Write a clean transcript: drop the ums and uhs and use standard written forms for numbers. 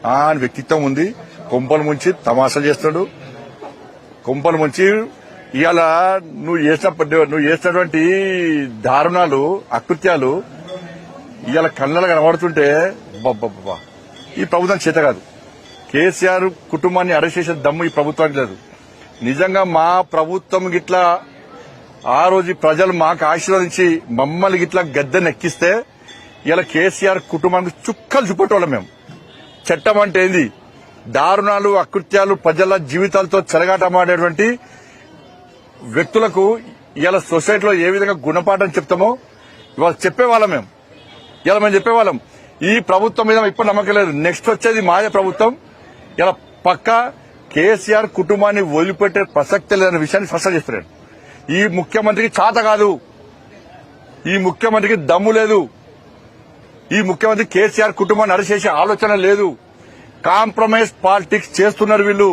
అని వ్యక్తిత్వం ఉంది. కొంపలు ముంచి తమాషాలు చేస్తాడు. కొంపలు ముంచి ఇవాళ నువ్వు చేసినటువంటి దారుణాలు, అకృత్యాలు ఇవాళ కళ్ళలో కనబడుతుంటే బాబా ఈ ప్రభుత్వం చేత కాదు. కేసీఆర్ కుటుంబాన్ని అరెస్ట్ చేసే దమ్ము ఈ ప్రభుత్వానికి లేదు. నిజంగా మా ప్రభుత్వం గిట్లా ఆ రోజు ప్రజలు మాకు ఆశీర్వదించి మమ్మల్ని గిట్లా గద్దెనెక్కిస్తే ఇలా కేసీఆర్ కుటుంబానికి చుక్కలు చూపెట్టేవాళ్ళం మేము. చట్టం అంటే ఏంది, దారుణాలు, అకృత్యాలు, ప్రజల జీవితాలతో చెలగాటమాడేటువంటి వ్యక్తులకు ఇలా సొసైటీలో ఏ విధంగా గుణపాఠం చెప్తామో ఇవాళ చెప్పేవాళ్ళం మేము. ఇలా మేము చెప్పేవాళ్ళం. ఈ ప్రభుత్వం మీద ఇప్పుడు నమ్మకం లేదు. నెక్స్ట్ వచ్చేది మాయ ప్రభుత్వం. ఇలా పక్కా కేసీఆర్ కుటుంబాన్ని వదిలిపెట్టే ప్రసక్తి లేదనే విషయాన్ని స్పష్టం చేస్తున్నాడు. ఈ ముఖ్యమంత్రికి చాత కాదు, ఈ ముఖ్యమంత్రికి దమ్ము లేదు, ఈ ముఖ్యమంత్రి కేసీఆర్ కుటుంబాన్ని అరెస్ట్ చేసే ఆలోచన లేదు. కాంప్రమైజ్ పాలిటిక్స్ చేస్తున్నారు వీళ్ళు.